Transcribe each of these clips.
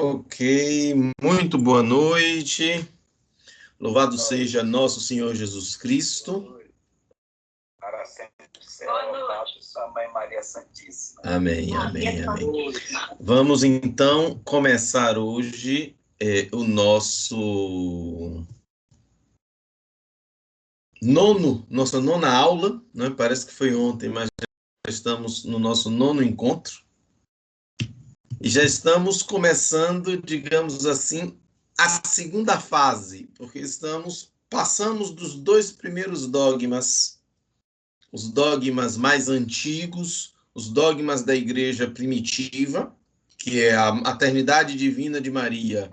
Ok, muito boa noite. Louvado seja nosso Senhor Jesus Cristo. Para sempre ser louvado, sua Mãe Maria Santíssima. Amém, amém, amém. Vamos então começar hoje o nossa nona aula, né? Parece que foi ontem, mas já estamos no nosso nono encontro. E já estamos começando, digamos assim, a segunda fase, porque passamos dos dois primeiros dogmas, os dogmas mais antigos, os dogmas da igreja primitiva, que é a maternidade divina de Maria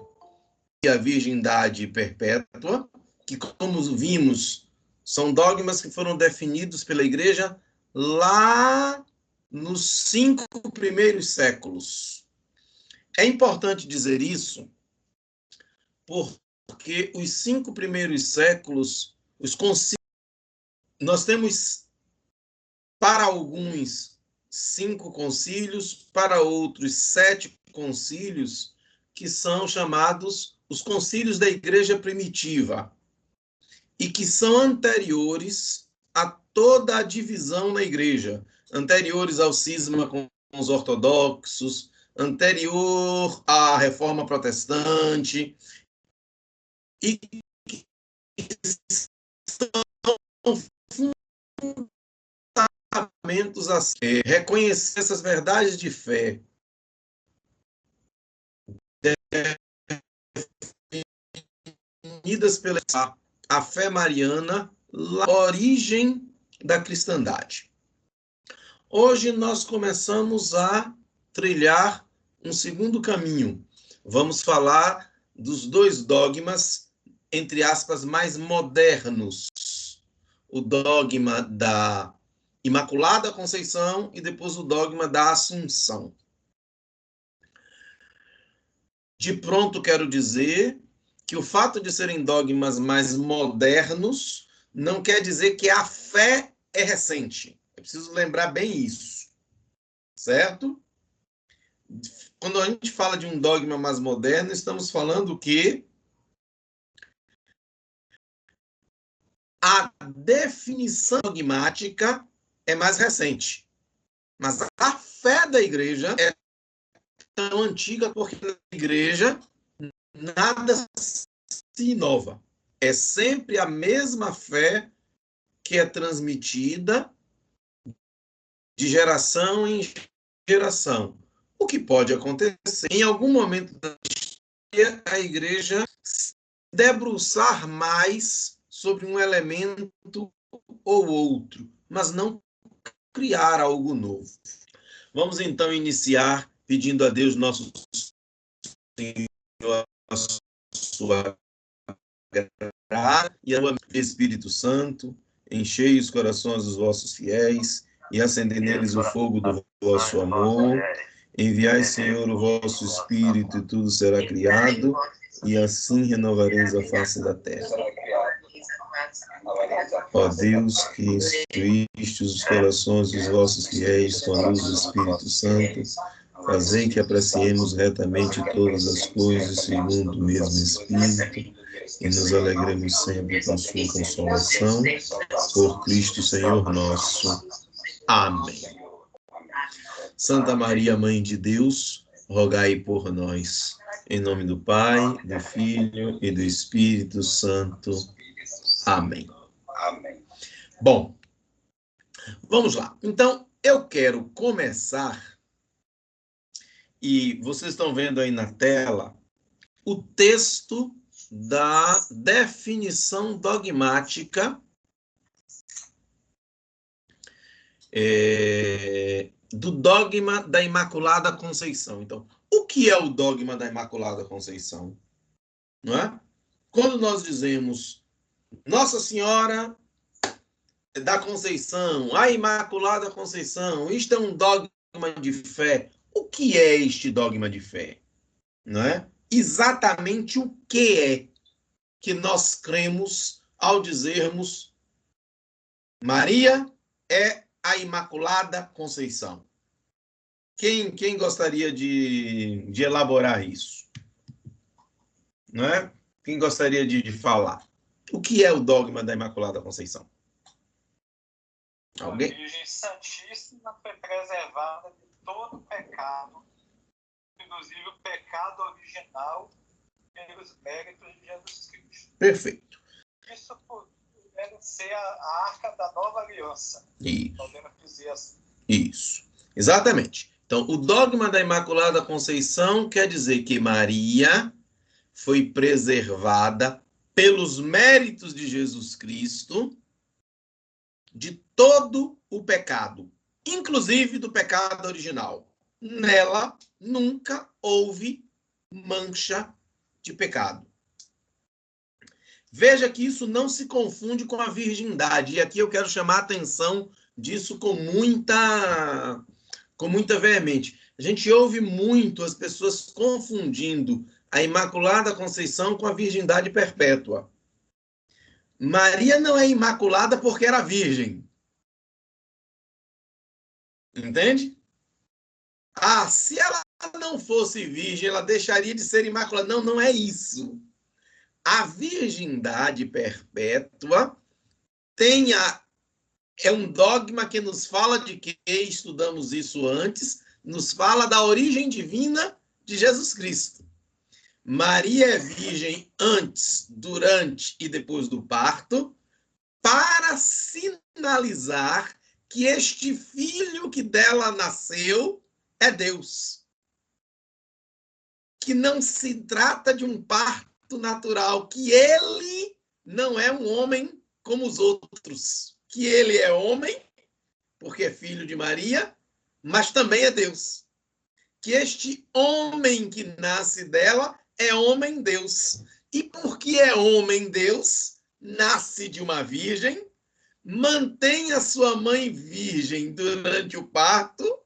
e a virgindade perpétua, que, como vimos, são dogmas que foram definidos pela igreja lá nos 5 primeiros séculos. É importante dizer isso porque os 5 primeiros séculos, os concílios, nós temos, para alguns, 5 concílios, para outros, 7 concílios, que são chamados os concílios da igreja primitiva, e que são anteriores a toda a divisão na igreja, anteriores ao cisma com os ortodoxos, anterior à reforma protestante, e que são fundamentos a reconhecer essas verdades de fé definidas pela a fé mariana, a origem da cristandade. Hoje nós começamos a trilhar um segundo caminho. Vamos falar dos dois dogmas, entre aspas, mais modernos. O dogma da Imaculada Conceição e depois o dogma da Assunção. De pronto, quero dizer que o fato de serem dogmas mais modernos não quer dizer que a fé é recente. É preciso lembrar bem isso, certo? Quando a gente fala de um dogma mais moderno, estamos falando que a definição dogmática é mais recente. Mas a fé da igreja é tão antiga porque na igreja nada se inova. É sempre a mesma fé que é transmitida de geração em geração. O que pode acontecer em algum momento da história, a igreja se debruçar mais sobre um elemento ou outro, mas não criar algo novo. Vamos então iniciar pedindo a Deus nosso Senhor a sua graça e ao Espírito Santo, enchei os corações dos vossos fiéis e acendei neles o fogo do vosso amor. Enviai, Senhor, o vosso Espírito e tudo será criado, e assim renovareis a face da terra. Ó Deus, que instruíste os corações dos vossos fiéis com a luz do Espírito Santo, fazei que apreciemos retamente todas as coisas segundo o mesmo Espírito e nos alegremos sempre com sua consolação. Por Cristo Senhor nosso. Amém. Santa Maria, Mãe de Deus, rogai por nós. Em nome do Pai, do Filho e do Espírito Santo. Amém. Amém. Bom, vamos lá. Então, eu quero começar, e vocês estão vendo aí na tela, o texto da definição dogmática do dogma da Imaculada Conceição. Então, o que é o dogma da Imaculada Conceição? Não é? Quando nós dizemos Nossa Senhora da Conceição, a Imaculada Conceição, isto é um dogma de fé. O que é este dogma de fé? Não é? Exatamente o que é que nós cremos ao dizermos Maria é a Imaculada Conceição. Quem gostaria de elaborar isso? Não é? Quem gostaria de falar? O que é o dogma da Imaculada Conceição? Alguém? A Virgem Santíssima foi preservada de todo pecado, inclusive o pecado original, pelos méritos de Jesus Cristo. Perfeito. Isso deve ser a arca da nova aliança. Isso. Podemos dizer assim. Isso. Exatamente. Então, o dogma da Imaculada Conceição quer dizer que Maria foi preservada pelos méritos de Jesus Cristo de todo o pecado, inclusive do pecado original. Nela nunca houve mancha de pecado. Veja que isso não se confunde com a virgindade. E aqui eu quero chamar a atenção disso com muita veemência. A gente ouve muito as pessoas confundindo a Imaculada Conceição com a virgindade perpétua. Maria não é imaculada porque era virgem. Entende? Ah, se ela não fosse virgem, ela deixaria de ser imaculada. Não, não é isso. A virgindade perpétua é um dogma que nos fala de que, estudamos isso antes, nos fala da origem divina de Jesus Cristo. Maria é virgem antes, durante e depois do parto, para sinalizar que este filho que dela nasceu é Deus. Que não se trata de um parto natural, que ele não é um homem como os outros, que ele é homem, porque é filho de Maria, mas também é Deus. Que este homem que nasce dela é homem-Deus. E porque é homem-Deus, nasce de uma virgem, mantém a sua mãe virgem durante o parto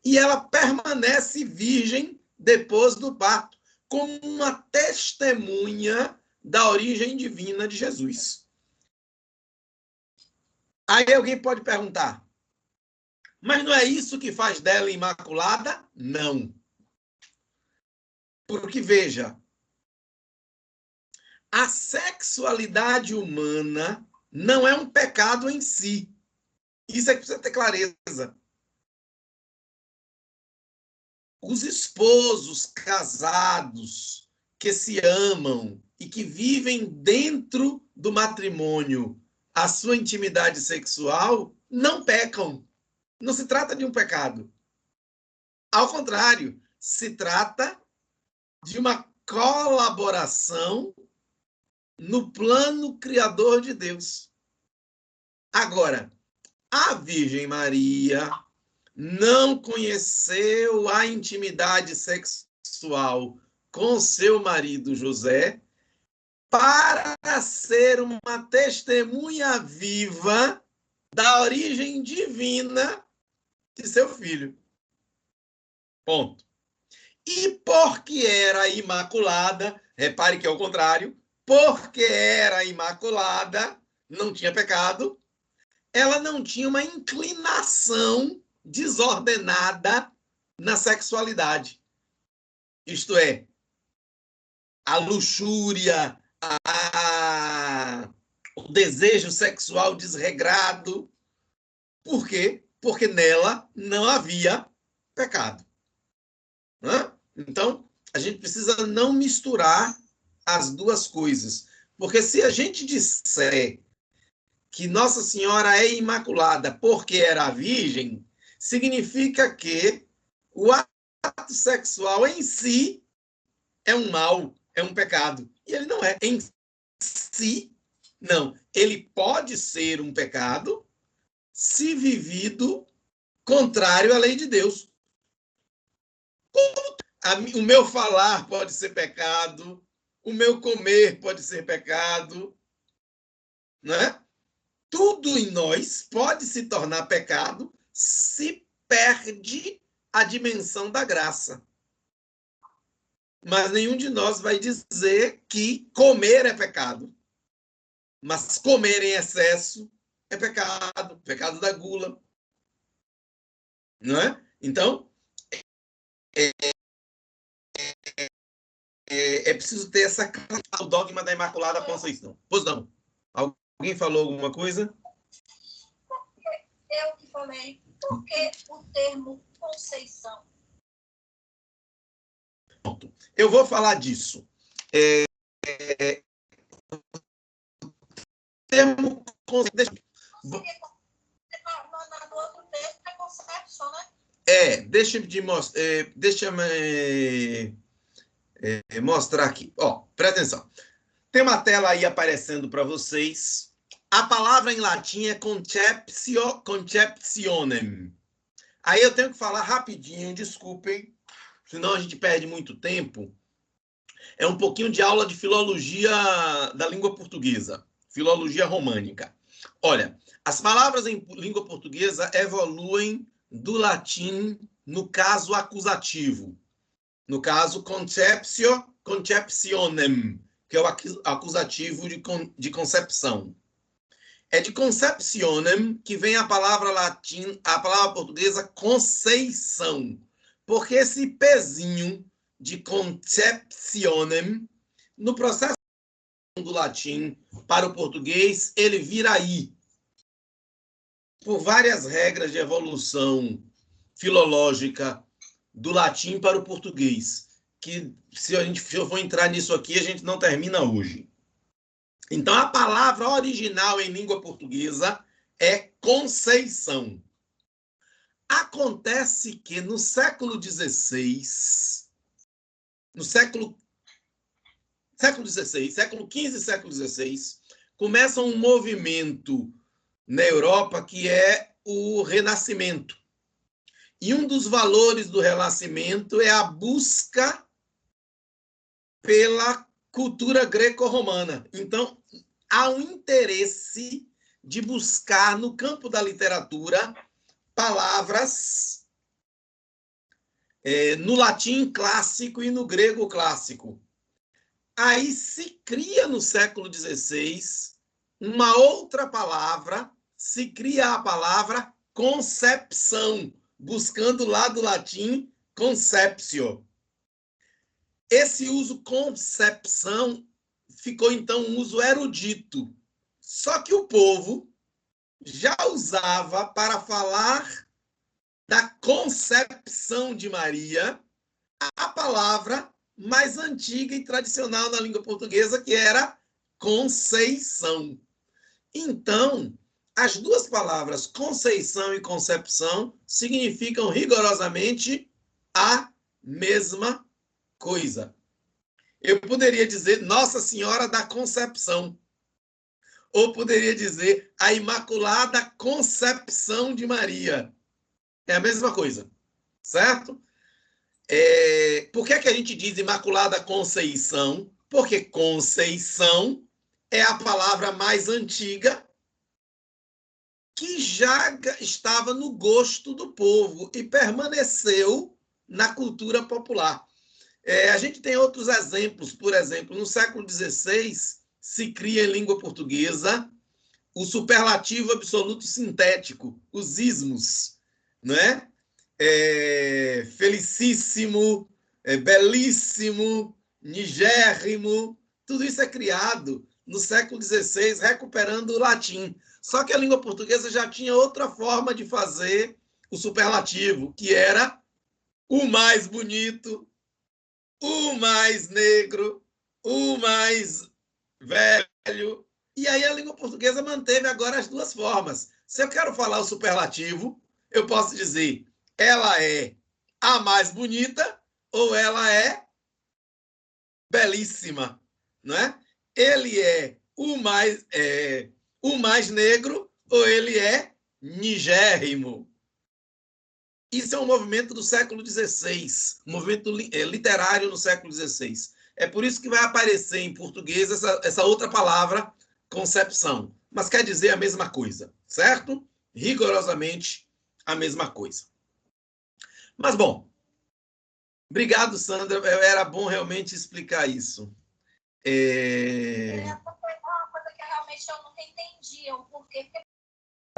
e ela permanece virgem depois do parto, como uma testemunha da origem divina de Jesus. Aí alguém pode perguntar, mas não é isso que faz dela imaculada? Não. Porque, veja, a sexualidade humana não é um pecado em si. Isso é que precisa ter clareza. Os esposos casados que se amam e que vivem dentro do matrimônio a sua intimidade sexual não pecam. Não se trata de um pecado. Ao contrário, se trata de uma colaboração no plano criador de Deus. Agora, a Virgem Maria não conheceu a intimidade sexual com seu marido José para ser uma testemunha viva da origem divina de seu filho. Ponto. E porque era imaculada, repare que é o contrário, porque era imaculada, não tinha pecado, ela não tinha uma inclinação desordenada na sexualidade. Isto é, a luxúria, o desejo sexual desregrado. Por quê? Porque nela não havia pecado. Então, a gente precisa não misturar as duas coisas. Porque se a gente disser que Nossa Senhora é imaculada porque era virgem, significa que o ato sexual em si é um mal, é um pecado. E ele não é. Em si, não. Ele pode ser um pecado se vivido contrário à lei de Deus. O meu falar pode ser pecado, o meu comer pode ser pecado, não é? Tudo em nós pode se tornar pecado se perde a dimensão da graça. Mas nenhum de nós vai dizer que comer é pecado. Mas comer em excesso é pecado, pecado da gula. Não é? Então, é preciso ter essa o dogma da Imaculada Conceição. Pois não? Alguém falou alguma coisa? Eu que falei. Por que o termo Conceição? Pronto. Eu vou falar disso. Termo Conceição. No outro texto é Concepção, né? Deixa-me mostrar aqui. Ó, presta atenção. Tem uma tela aí aparecendo para vocês. A palavra em latim é conceptionem. Aí eu tenho que falar rapidinho, desculpem, senão a gente perde muito tempo. É um pouquinho de aula de filologia da língua portuguesa, filologia românica. Olha, as palavras em língua portuguesa evoluem do latim no caso acusativo. No caso, conceptionem, que é o acusativo de concepção. É de conceptionem que vem a palavra portuguesa conceição. Porque esse pezinho de conceptionem, no processo do latim para o português, ele vira aí. Por várias regras de evolução filológica do latim para o português, que se eu for entrar nisso aqui, a gente não termina hoje. Então, a palavra original em língua portuguesa é conceição. Acontece que no século XVI, século XVI, século XV e século XVI, começa um movimento na Europa que é o Renascimento. E um dos valores do Renascimento é a busca pela cultura greco-romana. Então, há um interesse de buscar no campo da literatura palavras no latim clássico e no grego clássico. Aí se cria no século XVI uma outra palavra, se cria a palavra concepção, buscando lá do latim conceptio. Esse uso concepção ficou, então, um uso erudito. Só que o povo já usava para falar da concepção de Maria a palavra mais antiga e tradicional na língua portuguesa, que era conceição. Então, as duas palavras conceição e concepção significam rigorosamente a mesma coisa. Eu poderia dizer Nossa Senhora da Concepção, ou poderia dizer a Imaculada Concepção de Maria. É a mesma coisa, certo? Por que a gente diz Imaculada Conceição? Porque Conceição é a palavra mais antiga que já estava no gosto do povo e permaneceu na cultura popular. A gente tem outros exemplos. Por exemplo, no século XVI, se cria em língua portuguesa o superlativo absoluto sintético, os ismos, né? Felicíssimo, belíssimo, nigérrimo, tudo isso é criado no século XVI, recuperando o latim. Só que a língua portuguesa já tinha outra forma de fazer o superlativo, que era o mais bonito, o mais negro, o mais velho. E aí a língua portuguesa manteve agora as duas formas. Se eu quero falar o superlativo, eu posso dizer ela é a mais bonita ou ela é belíssima, não é? Ele é o mais negro ou ele é nigérrimo. Isso é um movimento do século XVI, um movimento literário no século XVI. É por isso que vai aparecer em português essa outra palavra, concepção. Mas quer dizer a mesma coisa, certo? Rigorosamente a mesma coisa. Mas, bom, obrigado, Sandra. Era bom realmente explicar isso. Uma coisa que realmente eu nunca entendi, o porquê, porque é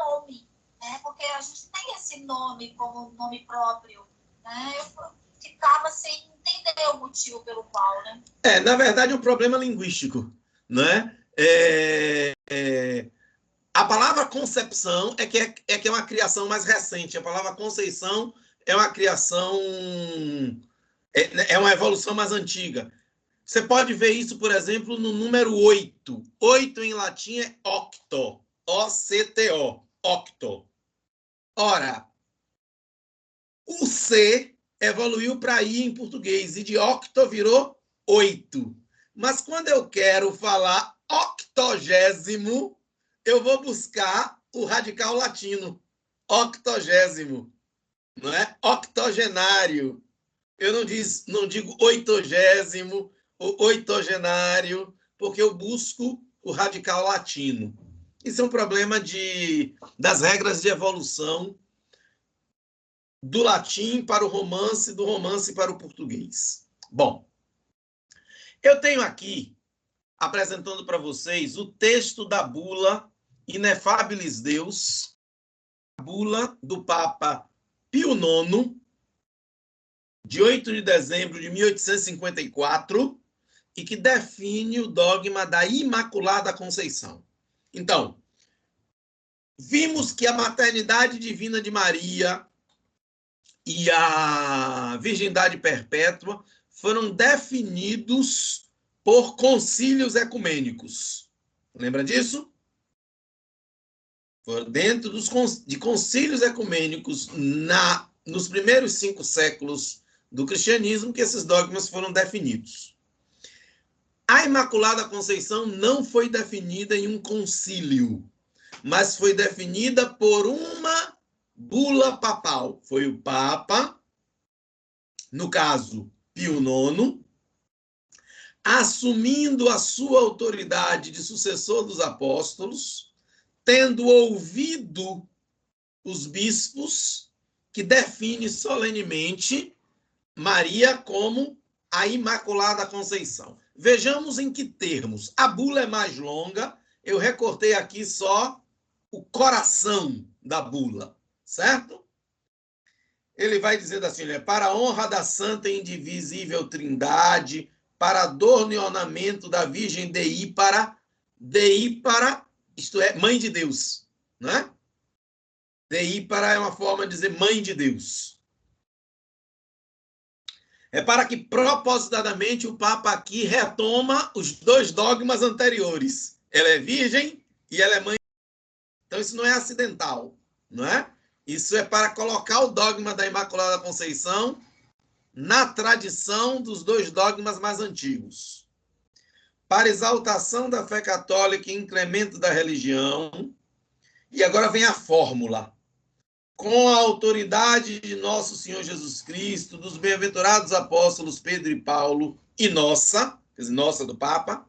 nome, né? Porque a gente tem esse nome como nome próprio, né? Eu ficava sem entender entender o motivo pelo qual, né? Na verdade, é um problema linguístico, né? A palavra concepção é que é uma criação mais recente. A palavra conceição é uma criação, é uma evolução mais antiga. Você pode ver isso, por exemplo, no número 8. 8 em latim é octo. O-C-T-O. Octo. Ora, o C evoluiu para I em português e de octo virou 8. Mas quando eu quero falar octogésimo, eu vou buscar o radical latino. Octogésimo. Não é? Octogenário. Eu não digo oitogésimo ou oitogenário, porque eu busco o radical latino. Isso é um problema das regras de evolução do latim para o romance, do romance para o português. Bom, eu tenho aqui, apresentando para vocês, o texto da bula Inefabilis Deus, a bula do Papa Pio IX, de 8 de dezembro de 1854, e que define o dogma da Imaculada Conceição. Então, vimos que a maternidade divina de Maria e a virgindade perpétua foram definidos por concílios ecumênicos. Lembra disso? Foi dentro de concílios ecumênicos nos primeiros 5 séculos do cristianismo que esses dogmas foram definidos. A Imaculada Conceição não foi definida em um concílio, mas foi definida por uma bula papal. Foi o Papa, no caso, Pio IX, assumindo a sua autoridade de sucessor dos apóstolos, tendo ouvido os bispos, que define solenemente Maria como a Imaculada Conceição. Vejamos em que termos. A bula é mais longa, eu recortei aqui só o coração da bula, certo? Ele vai dizer assim, para a honra da santa e indivisível Trindade, para adorno e ornamento da Virgem Dei para, isto é, Mãe de Deus, né? Dei para é uma forma de dizer Mãe de Deus. É para que, propositadamente, o Papa aqui retoma os 2 dogmas anteriores. Ela é virgem e ela é mãe. Então, isso não é acidental, não é? Isso é para colocar o dogma da Imaculada Conceição na tradição dos 2 dogmas mais antigos. Para exaltação da fé católica e incremento da religião. E agora vem a fórmula. Com a autoridade de nosso Senhor Jesus Cristo, dos bem-aventurados apóstolos Pedro e Paulo, e nossa, quer dizer, nossa do Papa,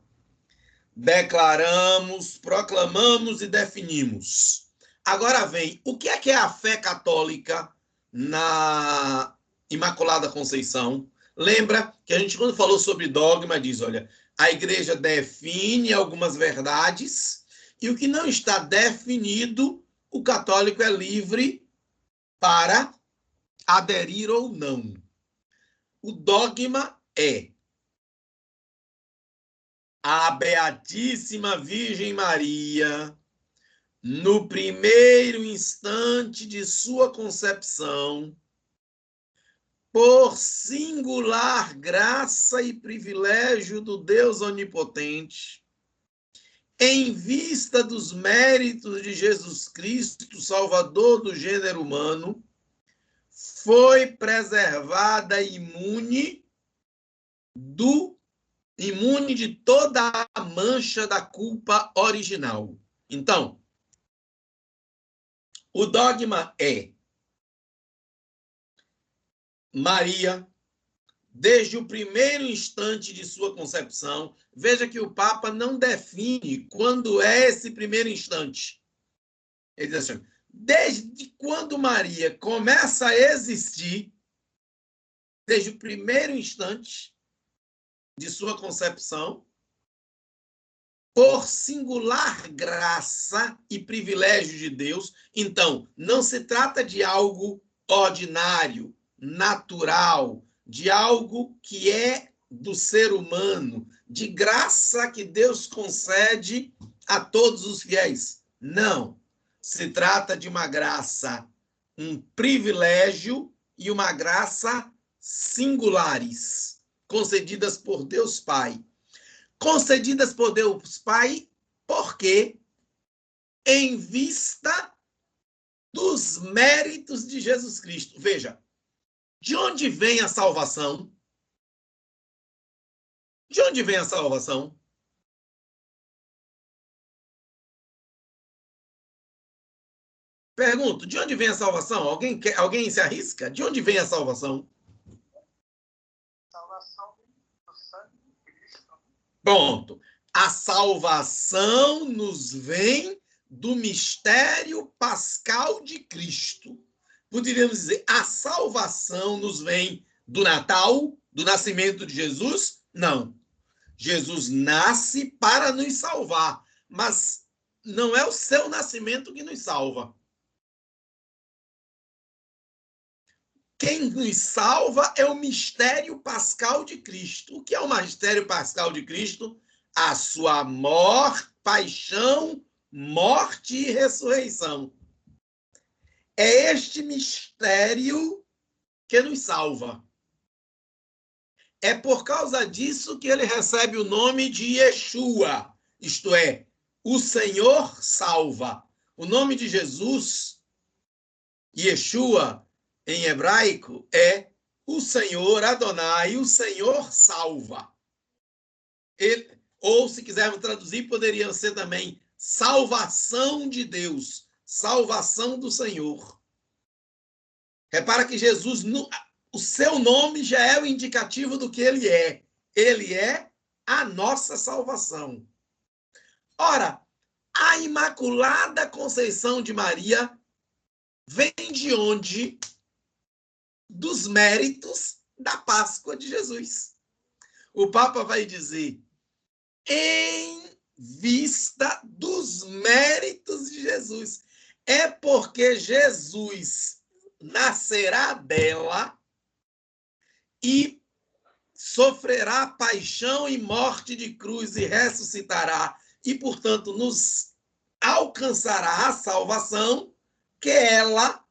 declaramos, proclamamos e definimos. Agora vem, o que é a fé católica na Imaculada Conceição? Lembra que a gente, quando falou sobre dogma, diz, olha, a igreja define algumas verdades, e o que não está definido, o católico é livre para aderir ou não. O dogma é a Beatíssima Virgem Maria, no primeiro instante de sua concepção, por singular graça e privilégio do Deus Onipotente, em vista dos méritos de Jesus Cristo, Salvador do gênero humano, foi preservada imune de toda a mancha da culpa original. Então, o dogma é Maria, desde o primeiro instante de sua concepção. Veja que o Papa não define quando é esse primeiro instante. Ele diz assim, desde quando Maria começa a existir, desde o primeiro instante de sua concepção, por singular graça e privilégio de Deus. Então, não se trata de algo ordinário, natural, de algo que é do ser humano, de graça que Deus concede a todos os fiéis. Não. Se trata de uma graça, um privilégio e uma graça singulares, concedidas por Deus Pai. Concedidas por Deus Pai, porque em vista dos méritos de Jesus Cristo. Veja, de onde vem a salvação? De onde vem a salvação? Pergunto, de onde vem a salvação? Alguém se arrisca? De onde vem a salvação? Salvação do sangue de Cristo. Ponto. A salvação nos vem do mistério pascal de Cristo. Poderíamos dizer, a salvação nos vem do Natal, do nascimento de Jesus? Não. Jesus nasce para nos salvar, mas não é o seu nascimento que nos salva. Quem nos salva é o mistério pascal de Cristo. O que é o mistério pascal de Cristo? A sua paixão, morte e ressurreição. É este mistério que nos salva. É por causa disso que ele recebe o nome de Yeshua, isto é, o Senhor salva. O nome de Jesus, Yeshua, em hebraico, é o Senhor Adonai, o Senhor salva. Ou, se quisermos traduzir, poderia ser também salvação de Deus, salvação do Senhor. Repara que Jesus, o seu nome já é o indicativo do que ele é. Ele é a nossa salvação. Ora, a Imaculada Conceição de Maria vem de onde? Dos méritos da Páscoa de Jesus. O Papa vai dizer, em vista dos méritos de Jesus. É porque Jesus nascerá dela e sofrerá paixão e morte de cruz e ressuscitará, e, portanto, nos alcançará a salvação que ela,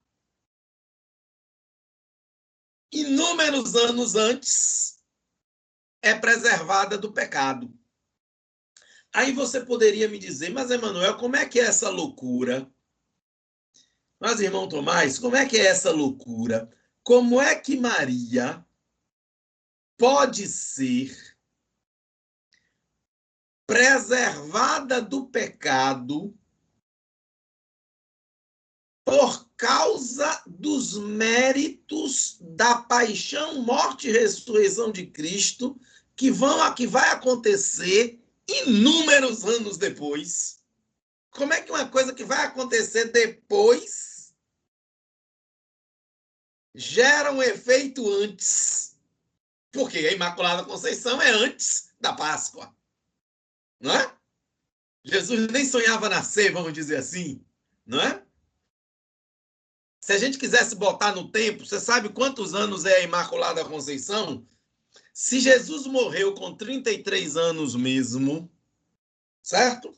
inúmeros anos antes, é preservada do pecado. Aí você poderia me dizer, mas, Emanuel, como é que é essa loucura? Mas, irmão Tomás, como é que é essa loucura? Como é que Maria pode ser preservada do pecado por causa dos méritos da paixão, morte e ressurreição de Cristo, que vai acontecer inúmeros anos depois? Como é que uma coisa que vai acontecer depois gera um efeito antes? Porque a Imaculada Conceição é antes da Páscoa, não é? Jesus nem sonhava nascer, vamos dizer assim, não é? Se a gente quisesse botar no tempo, você sabe quantos anos é a Imaculada Conceição? Se Jesus morreu com 33 anos mesmo, certo?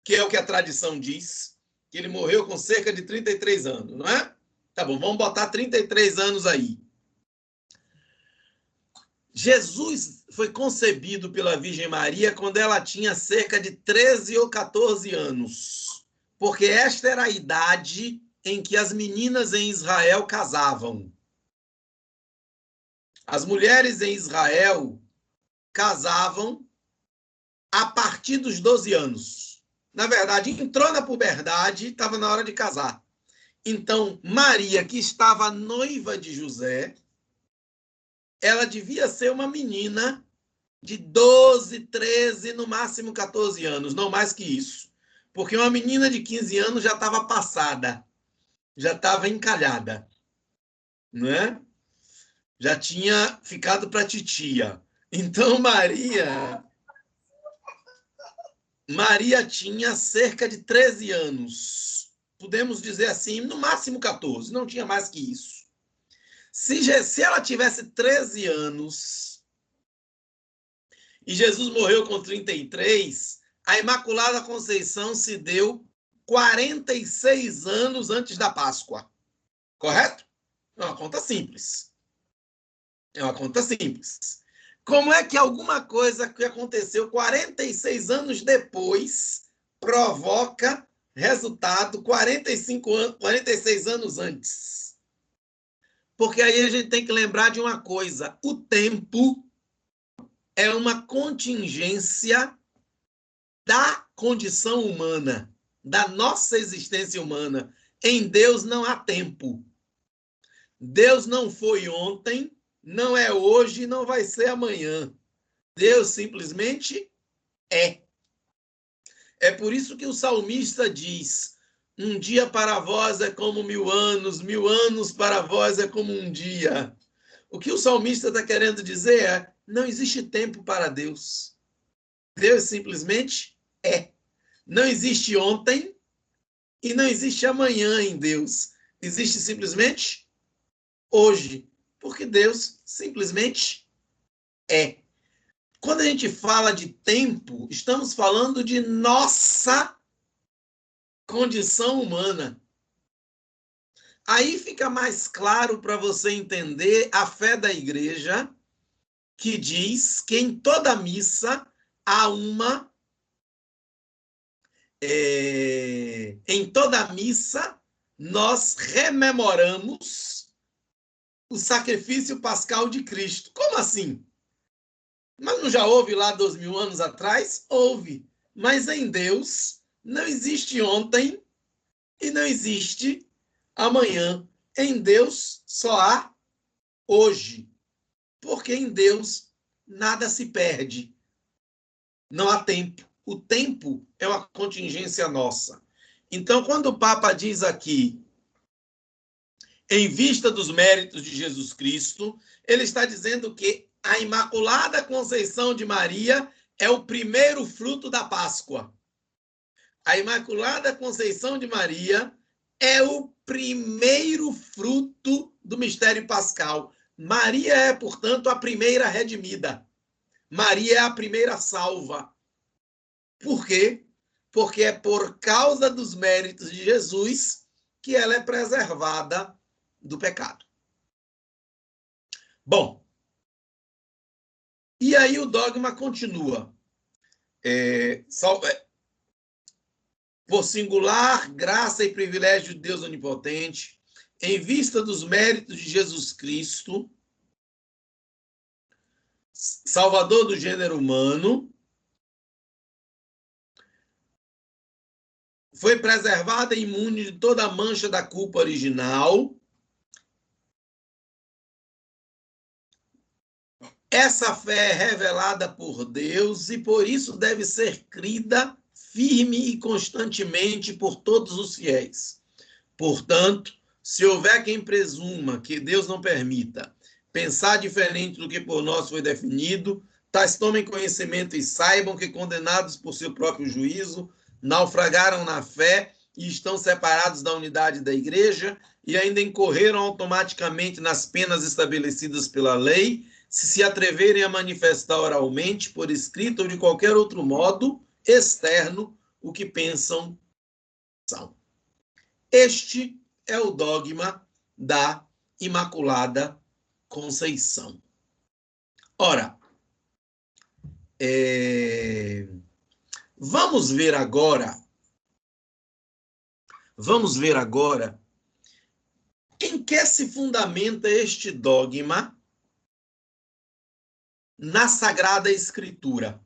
Que é o que a tradição diz, que ele morreu com cerca de 33 anos, não é? Tá bom, vamos botar 33 anos aí. Jesus foi concebido pela Virgem Maria quando ela tinha cerca de 13 ou 14 anos, porque esta era a idade em que as meninas em Israel casavam. As mulheres em Israel casavam a partir dos 12 anos. Na verdade, entrou na puberdade, estava na hora de casar. Então, Maria, que estava noiva de José, ela devia ser uma menina de 12, 13, no máximo 14 anos, não mais que isso. Porque uma menina de 15 anos já estava passada, já estava encalhada, né? Já tinha ficado para titia. Então, Maria tinha cerca de 13 anos. Podemos dizer assim, no máximo 14, não tinha mais que isso. Se ela tivesse 13 anos e Jesus morreu com 33, a Imaculada Conceição se deu 46 anos antes da Páscoa. Correto? É uma conta simples. É uma conta simples. Como é que alguma coisa que aconteceu 46 anos depois provoca resultado 46 anos antes? Porque aí a gente tem que lembrar de uma coisa. O tempo é uma contingência da condição humana, da nossa existência humana. Em Deus não há tempo. Deus não foi ontem, não é hoje, não vai ser amanhã. Deus simplesmente é. É por isso que o salmista diz: um dia para vós é como 1000 anos para vós é como um dia. O que o salmista está querendo dizer é: não existe tempo para Deus. Deus simplesmente é. Não existe ontem e não existe amanhã em Deus. Existe simplesmente hoje, porque Deus simplesmente é. Quando a gente fala de tempo, estamos falando de nossa condição humana. Aí fica mais claro para você entender a fé da igreja, que diz que em toda missa há uma... em toda missa nós rememoramos o sacrifício pascal de Cristo. Como assim? Mas não já houve lá 2000 anos atrás? Houve. Mas em Deus não existe ontem e não existe amanhã. Em Deus só há hoje. Porque em Deus nada se perde. Não há tempo. O tempo é uma contingência nossa. Então, quando o Papa diz aqui, em vista dos méritos de Jesus Cristo, ele está dizendo que a Imaculada Conceição de Maria é o primeiro fruto da Páscoa. A Imaculada Conceição de Maria é o primeiro fruto do mistério pascal. Maria é, portanto, a primeira redimida. Maria é a primeira salva. Por quê? Porque é por causa dos méritos de Jesus que ela é preservada do pecado. Bom, e aí o dogma continua. Por singular graça e privilégio de Deus onipotente, em vista dos méritos de Jesus Cristo, Salvador do gênero humano, foi preservada e imune de toda a mancha da culpa original. Essa fé é revelada por Deus e por isso deve ser crida firme e constantemente por todos os fiéis. Portanto, se houver quem presuma que Deus não permita pensar diferente do que por nós foi definido, tais tomem conhecimento e saibam que, condenados por seu próprio juízo, naufragaram na fé e estão separados da unidade da igreja e ainda incorreram automaticamente nas penas estabelecidas pela lei, se atreverem a manifestar oralmente, por escrito ou de qualquer outro modo externo, o que pensam são. Este é o dogma da Imaculada Conceição. Ora, vamos ver agora em que se fundamenta este dogma na Sagrada Escritura.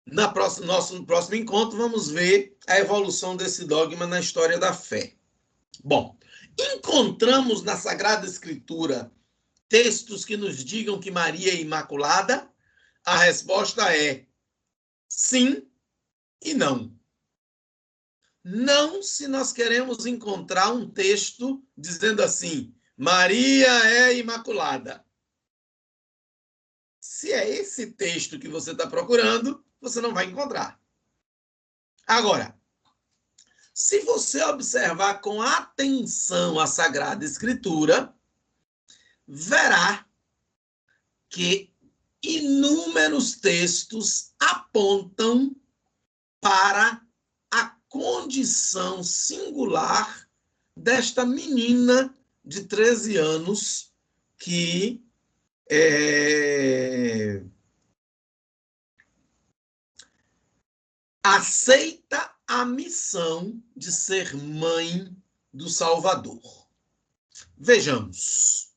Nosso próximo encontro, vamos ver a evolução desse dogma na história da fé. Bom, encontramos na Sagrada Escritura textos que nos digam que Maria é imaculada? A resposta é sim e não. Não se nós queremos encontrar um texto dizendo assim, Maria é imaculada. Se é esse texto que você está procurando, você não vai encontrar. Agora, Se você observar com atenção a Sagrada Escritura, verá que inúmeros textos apontam para a condição singular desta menina de 13 anos que aceita a missão de ser mãe do Salvador. Vejamos.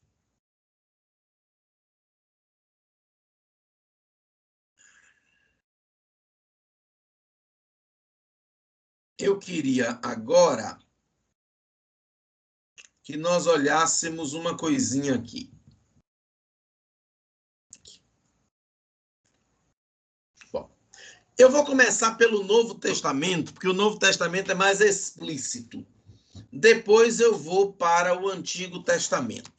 Eu queria agora que nós olhássemos uma coisinha aqui. Bom, eu vou começar pelo Novo Testamento, porque o Novo Testamento é mais explícito. Depois eu vou para o Antigo Testamento.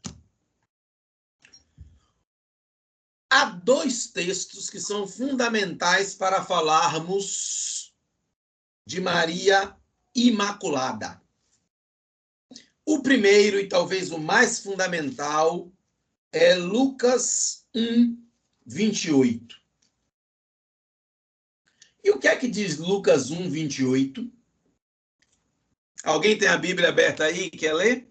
Há dois textos que são fundamentais para falarmos de Maria Imaculada. O primeiro, e talvez o mais fundamental, é Lucas 1, 28. E o que é que diz Lucas 1, 28? Alguém tem a Bíblia aberta aí e quer ler?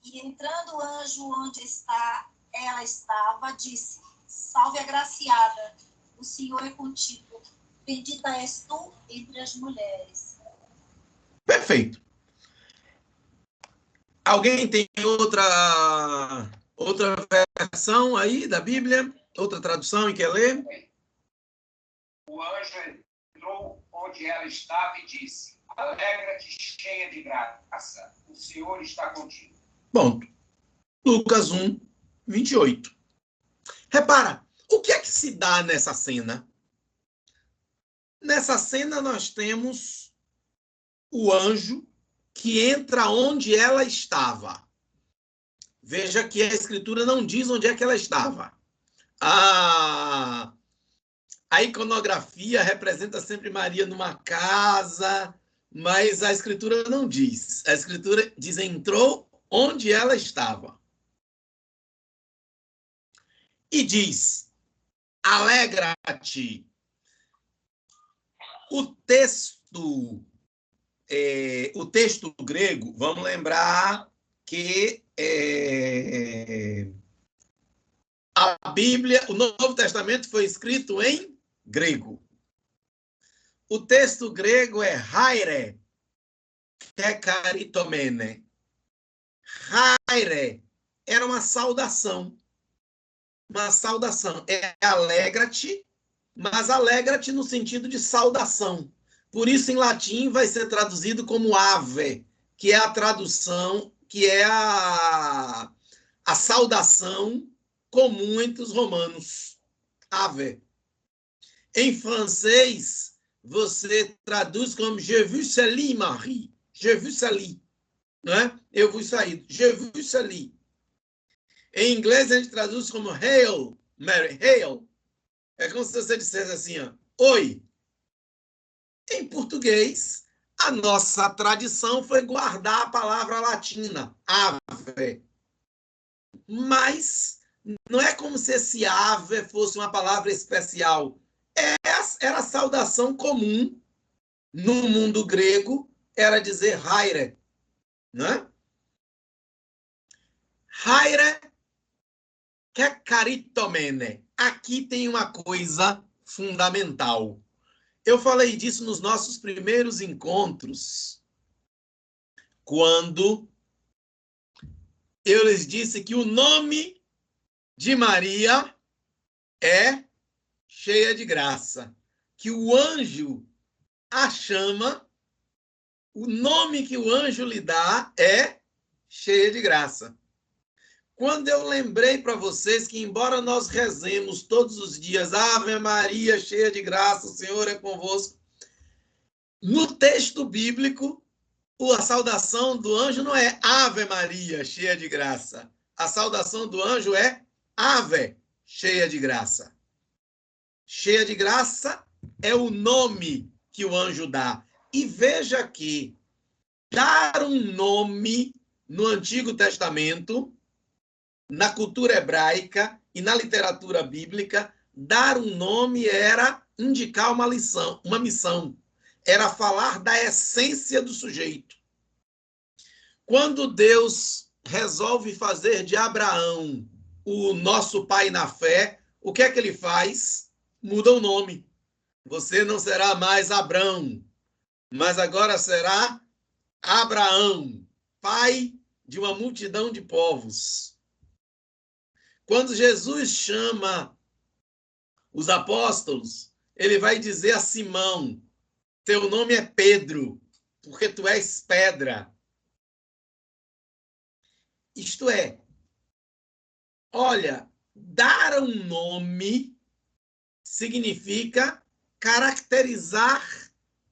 E entrando o anjo onde ela estava, disse: Salve, agraciada, o Senhor é contigo. Bendita és tu entre as mulheres. Perfeito. Alguém tem outra versão aí da Bíblia? Outra tradução e quer ler? O anjo entrou onde ela estava e disse: Alegra-te, cheia de graça, o Senhor está contigo. Ponto. Lucas 1, 28. Repara, o que é que se dá nessa cena? Nessa cena nós temos o anjo que entra onde ela estava. Veja que a Escritura não diz onde é que ela estava. A iconografia representa sempre Maria numa casa, mas a Escritura não diz. A Escritura diz entrou onde ela estava. E diz, alegra-te. O texto grego, vamos lembrar que a Bíblia, o Novo Testamento foi escrito em grego. O texto grego é haire, kekaritomene. Haire era uma saudação. Uma saudação. É alegra-te, mas alegra-te no sentido de saudação. Por isso, em latim, vai ser traduzido como ave, que é a tradução, que é a saudação comum entre os romanos. Ave. Em francês, você traduz como je vous salue, Marie. Je vous salue. Não é? Eu vos saí. Je vous salue. Em inglês, a gente traduz como hail, Mary, hail. É como se você dissesse assim, ó, oi. Em português, a nossa tradição foi guardar a palavra latina, ave. Mas não é como se esse ave fosse uma palavra especial. Era a saudação comum no mundo grego, era dizer haire, né? Haire kekaritomene. Aqui tem uma coisa fundamental. Eu falei disso nos nossos primeiros encontros, quando eu lhes disse que o nome de Maria é cheia de graça, que o anjo a chama, o nome que o anjo lhe dá é cheia de graça. Quando eu lembrei para vocês que, embora nós rezemos todos os dias, Ave Maria, cheia de graça, o Senhor é convosco, no texto bíblico, a saudação do anjo não é Ave Maria, cheia de graça. A saudação do anjo é Ave, cheia de graça. Cheia de graça é o nome que o anjo dá. E veja que dar um nome no Antigo Testamento, na cultura hebraica e na literatura bíblica, dar um nome era indicar uma missão. Era falar da essência do sujeito. Quando Deus resolve fazer de Abraão o nosso pai na fé, o que é que ele faz? Muda o nome. Você não será mais Abrão, mas agora será Abraão, pai de uma multidão de povos. Quando Jesus chama os apóstolos, ele vai dizer a Simão: teu nome é Pedro, porque tu és pedra. Isto é, olha, dar um nome significa caracterizar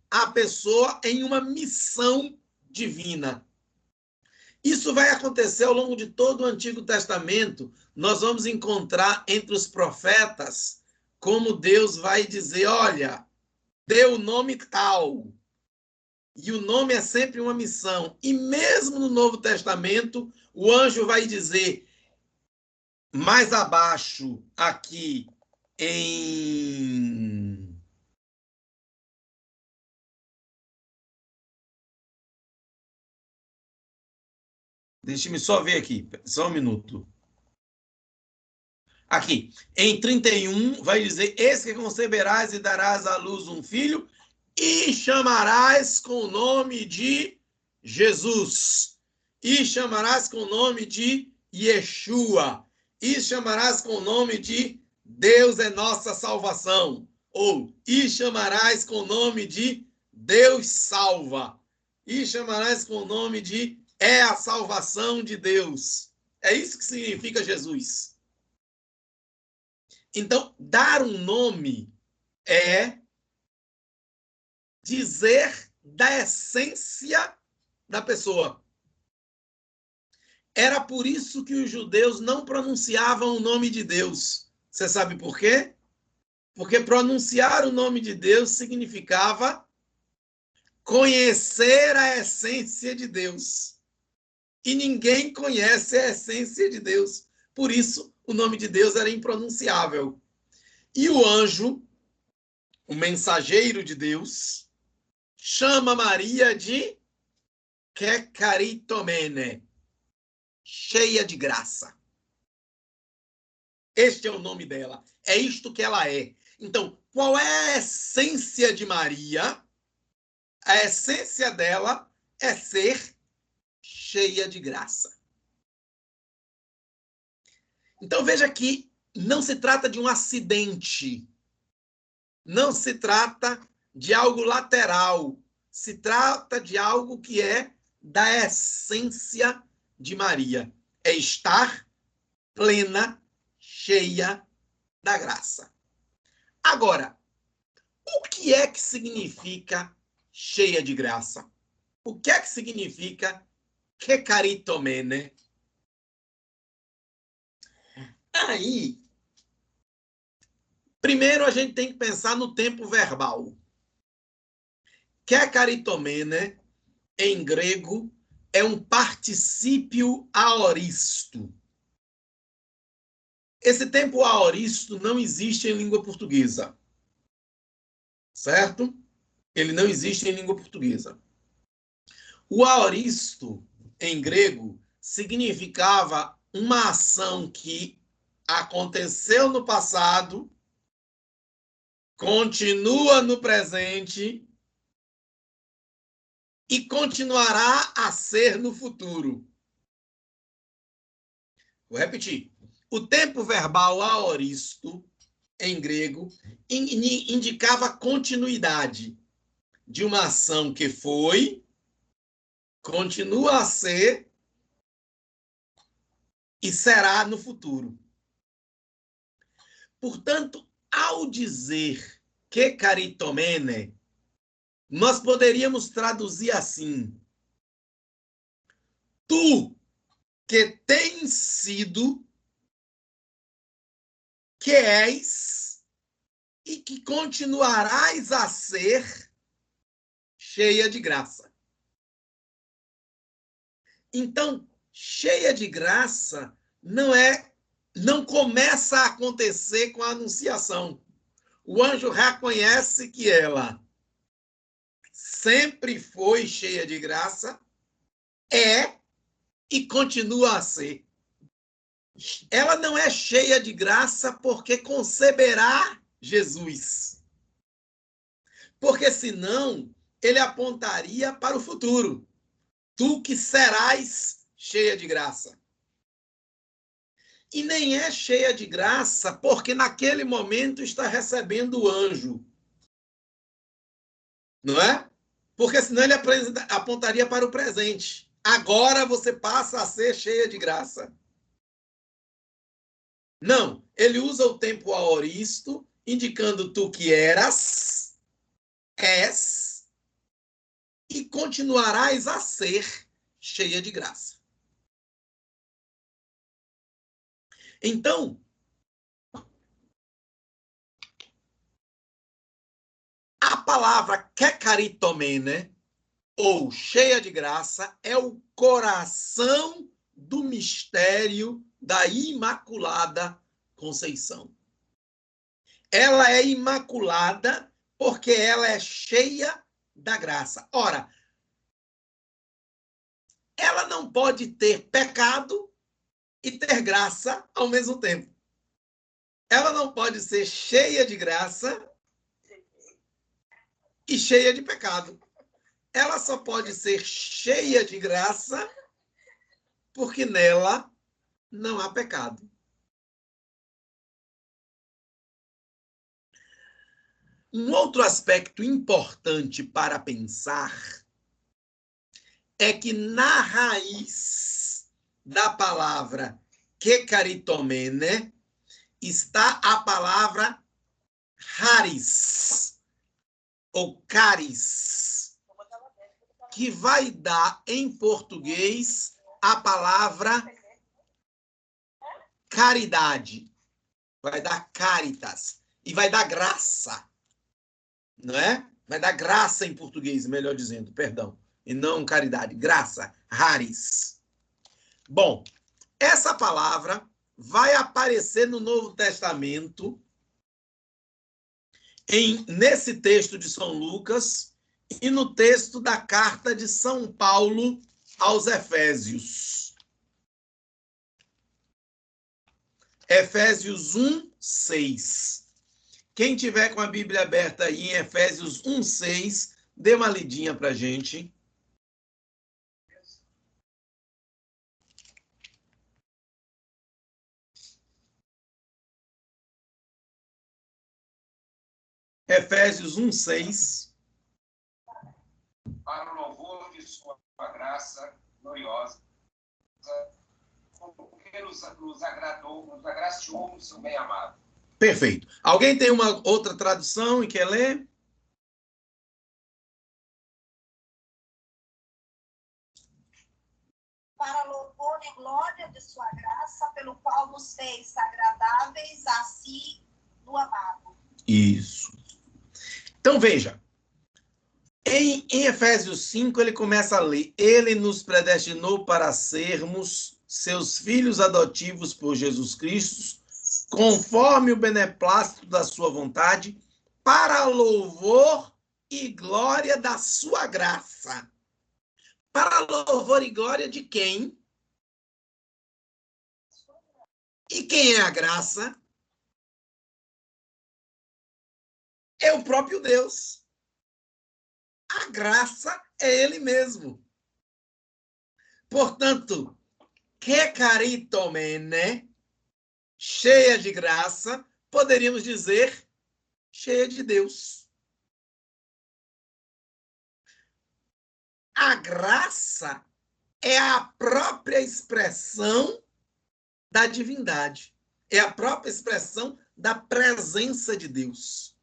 a pessoa em uma missão divina. Isso vai acontecer ao longo de todo o Antigo Testamento. Nós vamos encontrar entre os profetas como Deus vai dizer, olha, dê o nome tal. E o nome é sempre uma missão. E mesmo no Novo Testamento, o anjo vai dizer, mais abaixo, aqui em... Deixe-me só ver aqui, só um minuto. Aqui, em 31, vai dizer, eis que conceberás e darás à luz um filho, e chamarás com o nome de Jesus. E chamarás com o nome de Yeshua. E chamarás com o nome de Deus é nossa salvação. Ou, e chamarás com o nome de Deus salva. E chamarás com o nome de é a salvação de Deus. É isso que significa Jesus. Então, dar um nome é dizer da essência da pessoa. Era por isso que os judeus não pronunciavam o nome de Deus. Você sabe por quê? Porque pronunciar o nome de Deus significava conhecer a essência de Deus. E ninguém conhece a essência de Deus. Por isso, o nome de Deus era impronunciável. E o anjo, o mensageiro de Deus, chama Maria de Kekaritomene, cheia de graça. Este é o nome dela. É isto que ela é. Então, qual é a essência de Maria? A essência dela é ser cheia de graça. Então, veja que não se trata de um acidente. Não se trata de algo lateral. Se trata de algo que é da essência de Maria. É estar plena, cheia da graça. Agora, o que é que significa cheia de graça? O que é que significa kekaritomene? Aí, primeiro a gente tem que pensar no tempo verbal. Kekaritomene, em grego, é um particípio aoristo. Esse tempo aoristo não existe em língua portuguesa. Certo? Ele não existe em língua portuguesa. O aoristo, em grego, significava uma ação que aconteceu no passado, continua no presente e continuará a ser no futuro. Vou repetir. O tempo verbal aoristo, em grego, indicava continuidade de uma ação que foi, continua a ser e será no futuro. Portanto, ao dizer kekaritomene, nós poderíamos traduzir assim: tu que tens sido, que és e que continuarás a ser cheia de graça. Então, cheia de graça não começa a acontecer com a anunciação. O anjo reconhece que ela sempre foi cheia de graça, é e continua a ser. Ela não é cheia de graça porque conceberá Jesus. Porque senão ele apontaria para o futuro. Tu que serás cheia de graça. E nem é cheia de graça porque naquele momento está recebendo o anjo. Não é? Porque senão ele apontaria para o presente. Agora você passa a ser cheia de graça. Não, ele usa o tempo aoristo, indicando tu que eras, és, e continuarás a ser cheia de graça. Então, a palavra kekaritomene, ou cheia de graça, é o coração do mistério da Imaculada Conceição. Ela é imaculada porque ela é cheia da graça. Ora, ela não pode ter pecado e ter graça ao mesmo tempo. Ela não pode ser cheia de graça e cheia de pecado. Ela só pode ser cheia de graça porque nela não há pecado. Um outro aspecto importante para pensar é que na raiz da palavra kekaritomene está a palavra charis, ou caris, que vai dar em português a palavra caridade. Vai dar caritas. E vai dar graça. Não é? Vai dar graça em português, melhor dizendo, perdão. E não caridade. Graça. Charis. Bom, essa palavra vai aparecer no Novo Testamento, nesse texto de São Lucas e no texto da carta de São Paulo aos Efésios. Efésios 1, 6. Quem tiver com a Bíblia aberta aí em Efésios 1, 6, dê uma lidinha para a gente. Efésios 1, 6. Para o louvor de sua graça gloriosa, porque nos agradou, nos agraciou no seu bem-amado. Perfeito. Alguém tem uma outra tradução e quer ler? Para louvor e glória de sua graça, pelo qual nos fez agradáveis a si no amado. Isso. Então, veja. Em Efésios 5, ele começa a ler. Ele nos predestinou para sermos seus filhos adotivos por Jesus Cristo, conforme o beneplácito da sua vontade, para louvor e glória da sua graça. Para louvor e glória de quem? E quem é a graça? É o próprio Deus. A graça é ele mesmo. Portanto, kekaritomene, cheia de graça, poderíamos dizer cheia de Deus. A graça é a própria expressão da divindade. É a própria expressão da presença de Deus.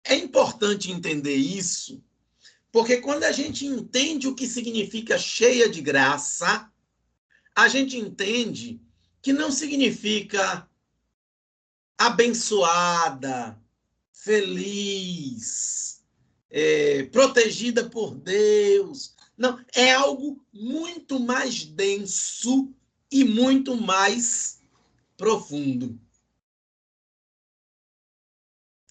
É importante entender isso, porque quando a gente entende o que significa cheia de graça, a gente entende que não significa abençoada, feliz, protegida por Deus. Não, é algo muito mais denso e muito mais profundo.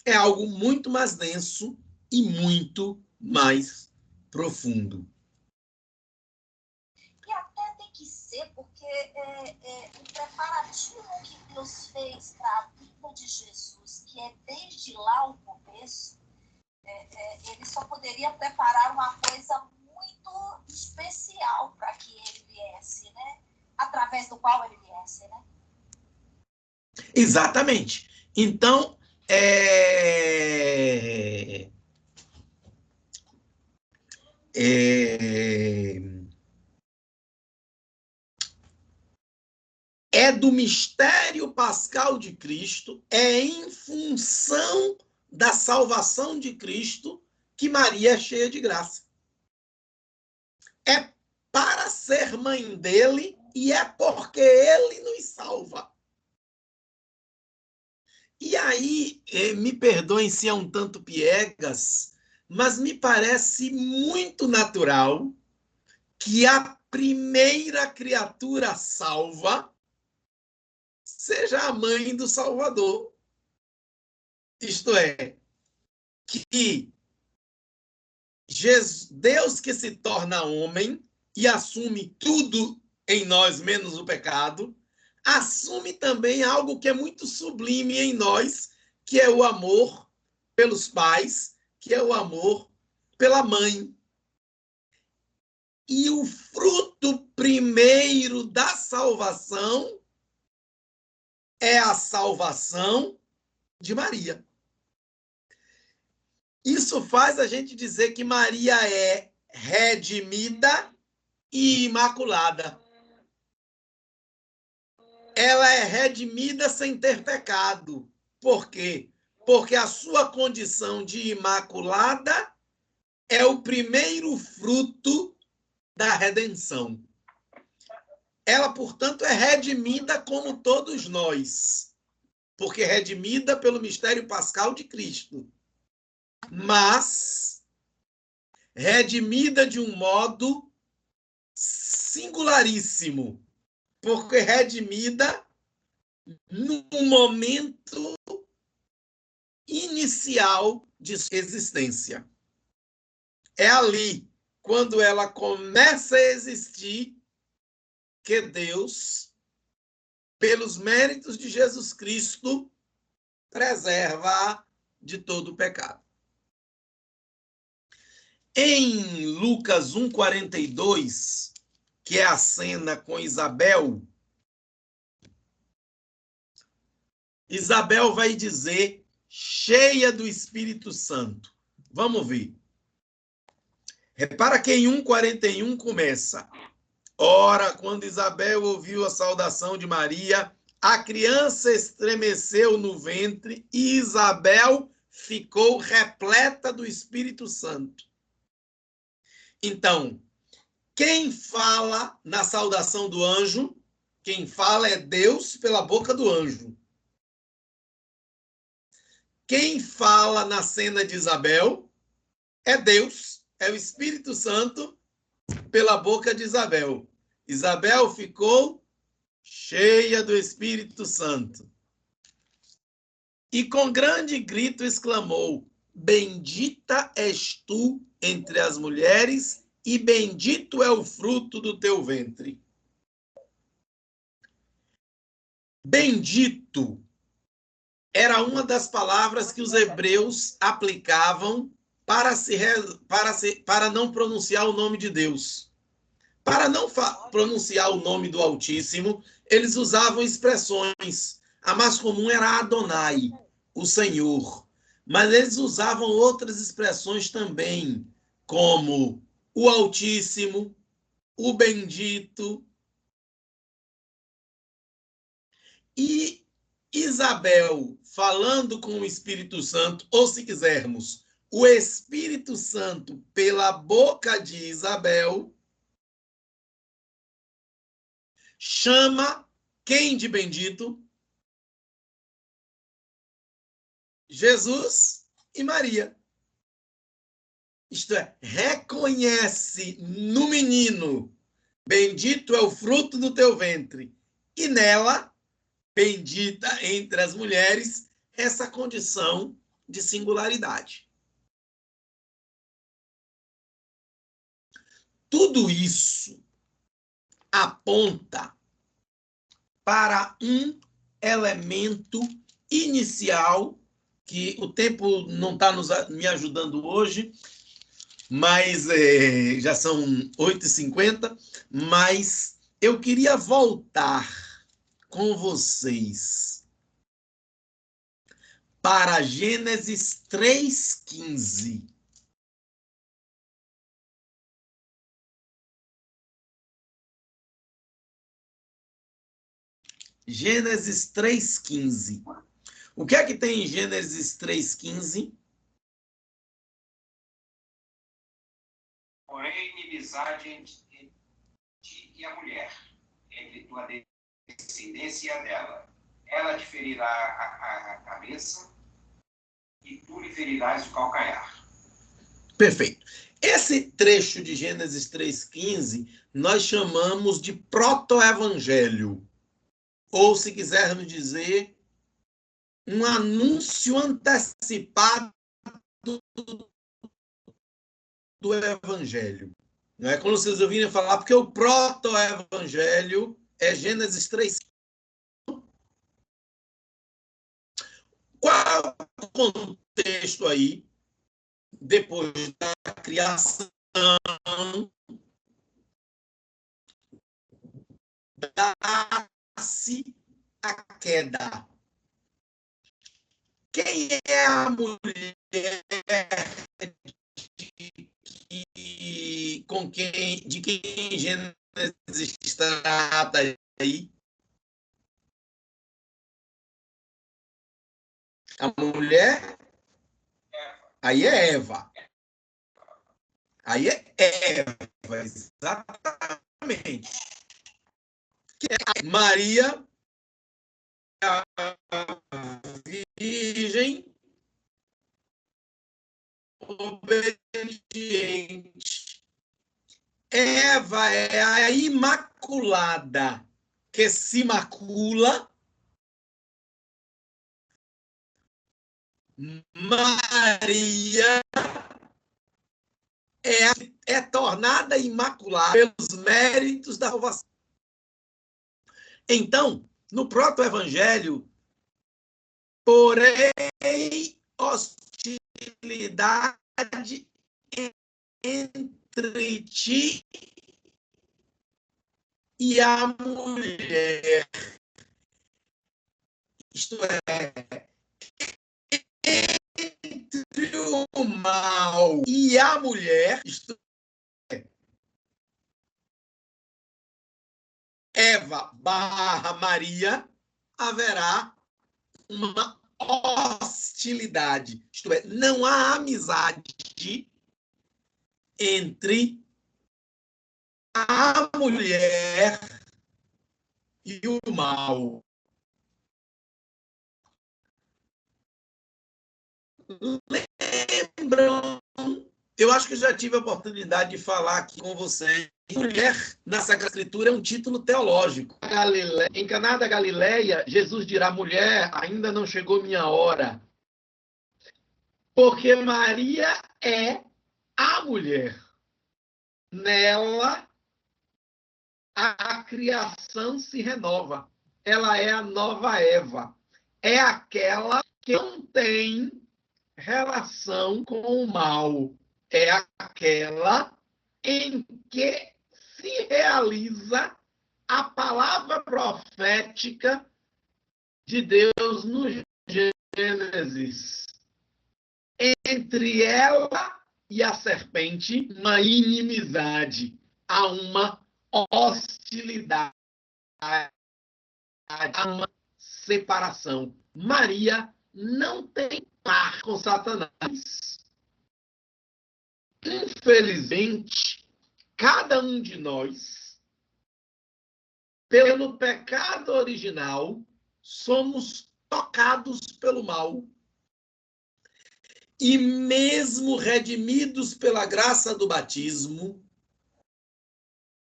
É algo muito mais denso e muito mais profundo. E até tem que ser, porque o preparativo que Deus fez para a vinda de Jesus, que é desde lá o começo, ele só poderia preparar uma coisa muito especial para que ele viesse, né? Através do qual ele viesse, né? Exatamente. Então, é do mistério pascal de Cristo, é em função da salvação de Cristo que Maria é cheia de graça. É para ser mãe dele e é porque ele nos salva. E aí, me perdoem se é um tanto piegas, mas me parece muito natural que a primeira criatura salva seja a mãe do Salvador. Isto é, que Deus que se torna homem e assume tudo em nós, menos o pecado, assume também algo que é muito sublime em nós, que é o amor pelos pais, que é o amor pela mãe. E o fruto primeiro da salvação é a salvação de Maria. Isso faz a gente dizer que Maria é redimida e imaculada. Ela é redimida sem ter pecado. Por quê? Porque a sua condição de imaculada é o primeiro fruto da redenção. Ela, portanto, é redimida como todos nós, porque é redimida pelo mistério pascal de Cristo. Mas redimida de um modo singularíssimo, porque é redimida num momento inicial de sua existência. É ali, quando ela começa a existir, que Deus, pelos méritos de Jesus Cristo, preserva-a de todo o pecado. Em Lucas 1,42, que é a cena com Isabel, Isabel vai dizer, cheia do Espírito Santo. Vamos ver. Repara que em 1,41 começa. Ora, quando Isabel ouviu a saudação de Maria, a criança estremeceu no ventre e Isabel ficou repleta do Espírito Santo. Então, quem fala na saudação do anjo, quem fala é Deus pela boca do anjo. Quem fala na cena de Isabel é Deus, é o Espírito Santo pela boca de Isabel. Isabel ficou cheia do Espírito Santo. E com grande grito exclamou: Bendita és tu entre as mulheres, e bendito é o fruto do teu ventre. Bendito era uma das palavras que os hebreus aplicavam para não pronunciar o nome de Deus. Para não pronunciar o nome do Altíssimo, eles usavam expressões. A mais comum era Adonai, o Senhor. Mas eles usavam outras expressões também, como o Altíssimo, o Bendito. E Isabel, falando com o Espírito Santo, ou se quisermos, o Espírito Santo pela boca de Isabel, chama quem de bendito? Jesus e Maria. Isto é, reconhece no menino, bendito é o fruto do teu ventre, e nela, bendita entre as mulheres, essa condição de singularidade. Tudo isso aponta para um elemento inicial, que o tempo não está me ajudando hoje, mas já são 8h50, mas eu queria voltar com vocês para Gênesis 3:15. Gênesis 3:15. O que é que tem em Gênesis 3:15? Porém, inimizade entre ti e a mulher, entre tua descendência e a dela. Ela te ferirá a cabeça e tu lhe ferirás o calcanhar. Perfeito. Esse trecho de Gênesis 3:15 nós chamamos de proto-evangelho. Ou, se quisermos dizer, um anúncio antecipado do evangelho. Não é como vocês ouvirem falar, porque o proto-evangelho é Gênesis 3. Qual é o contexto aí, depois da criação, dá-se a queda? Quem é a mulher de quem Gênesis trata aí? A mulher, aí é Eva. Aí é Eva, exatamente. Que é Maria, a virgem obediente. Eva é a imaculada, que se macula. Maria é tornada imaculada pelos méritos da salvação. Então, no proto-evangelho, porém, hostilidade entre ti e a mulher. Isto é, entre o mal e a mulher, isto é, Eva / Maria, haverá uma hostilidade. Isto é, não há amizade entre a mulher e o mal. Lembram? Eu acho que já tive a oportunidade de falar aqui com vocês. Mulher, na Sagrada Escritura, é um título teológico. Em Caná da Galileia, Jesus dirá: mulher, ainda não chegou minha hora. Porque Maria é a mulher. Nela, a criação se renova. Ela é a nova Eva. É aquela que não tem relação com o mal. É aquela em que se realiza a palavra profética de Deus no Gênesis. Entre ela e a serpente, uma inimizade, há uma hostilidade, há uma separação. Maria não tem par com Satanás. Infelizmente, cada um de nós, pelo pecado original, somos tocados pelo mal. e mesmo redimidos pela graça do batismo,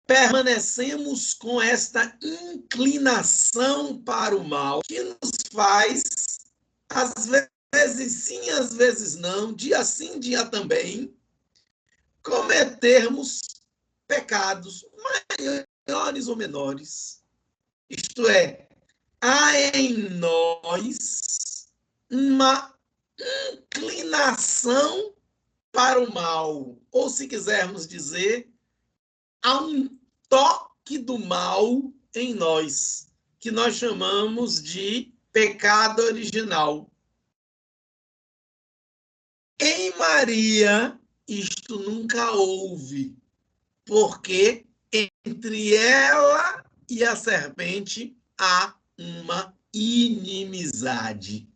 permanecemos com esta inclinação para o mal, que nos faz, às vezes sim, às vezes não, dia sim, dia também, cometermos pecados maiores ou menores. Isto é, há em nós uma inclinação para o mal, ou se quisermos dizer, há um toque do mal em nós, que nós chamamos de pecado original. Em Maria, isto nunca houve, porque entre ela e a serpente há uma inimizade.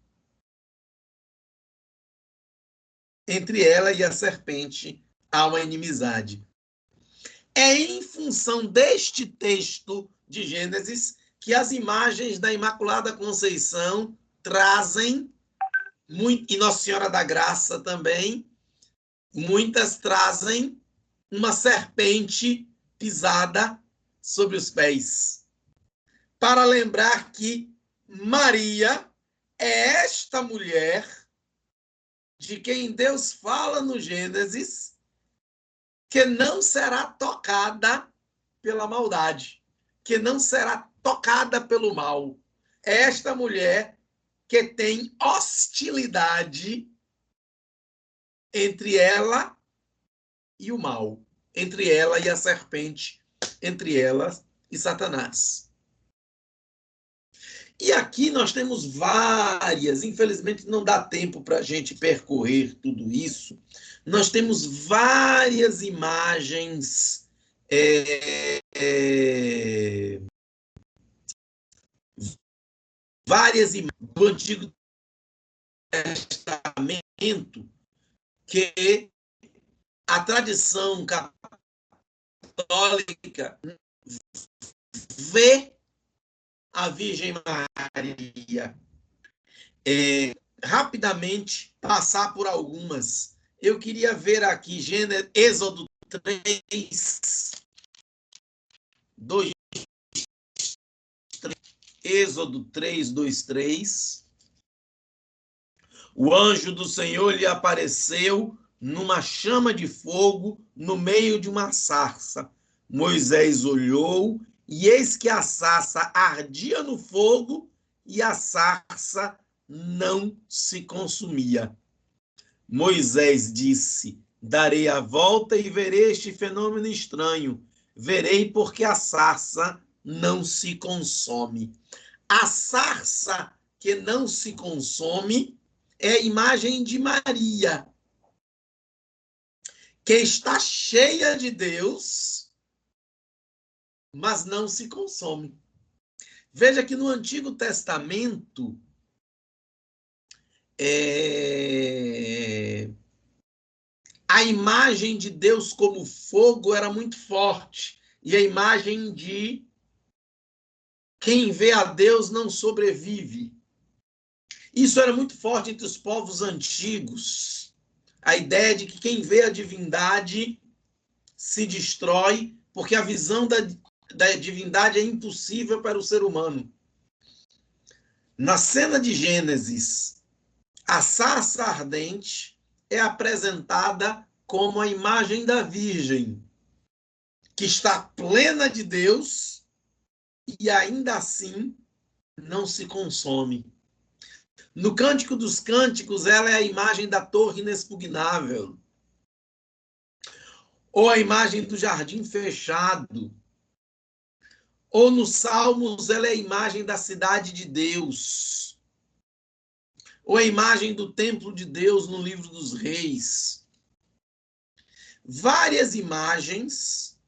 Entre ela e a serpente há uma inimizade. É em função deste texto de Gênesis que as imagens da Imaculada Conceição trazem, e Nossa Senhora da Graça também, muitas trazem uma serpente pisada sobre os pés, para lembrar que Maria é esta mulher de quem Deus fala no Gênesis, que não será tocada pela maldade, que não será tocada pelo mal. É esta mulher que tem hostilidade entre ela e o mal, entre ela e a serpente, entre ela e Satanás. E aqui nós temos várias, infelizmente não dá tempo para a gente percorrer tudo isso, nós temos várias imagens várias imagens do Antigo Testamento que a tradição católica vê a Virgem Maria. Rapidamente passar por algumas. Eu queria ver aqui Êxodo 3, 2, 3, Êxodo 3, 2, 3. O anjo do Senhor lhe apareceu numa chama de fogo no meio de uma sarça. Moisés olhou e eis que a sarça ardia no fogo e a sarça não se consumia. Moisés disse: darei a volta e verei este fenômeno estranho. Verei porque a sarça não se consome. A sarça que não se consome é a imagem de Maria, que está cheia de Deus, mas não se consome. Veja que no Antigo Testamento, a imagem de Deus como fogo era muito forte, e a imagem de quem vê a Deus não sobrevive. Isso era muito forte entre os povos antigos. A ideia de que quem vê a divindade se destrói, porque a visão da divindade é impossível para o ser humano. Na cena de Gênesis, a sarça ardente é apresentada como a imagem da Virgem, que está plena de Deus e ainda assim não se consome. No Cântico dos Cânticos, ela é a imagem da torre inexpugnável, ou a imagem do jardim fechado, ou nos Salmos ela é a imagem da cidade de Deus, ou a imagem do templo de Deus no livro dos Reis. Várias imagens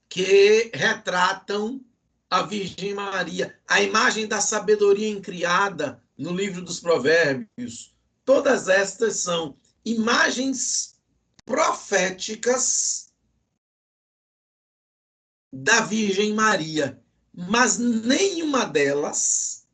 que retratam a Virgem Maria. A imagem da sabedoria incriada no livro dos Provérbios. Todas estas são imagens proféticas da Virgem Maria, mas nenhuma delas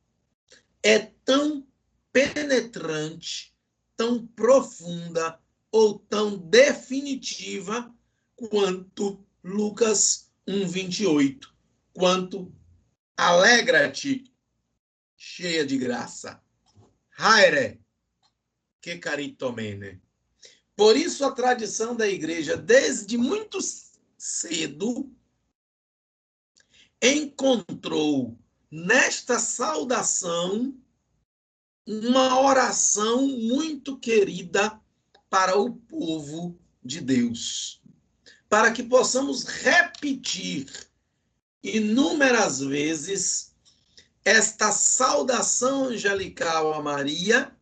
é tão penetrante, tão profunda ou tão definitiva quanto Lucas 1:28, quanto alegra-te, cheia de graça. Haere, que caritomene. Por isso a tradição da igreja, desde muito cedo, encontrou nesta saudação uma oração muito querida para o povo de Deus, para que possamos repetir inúmeras vezes esta saudação angelical a Maria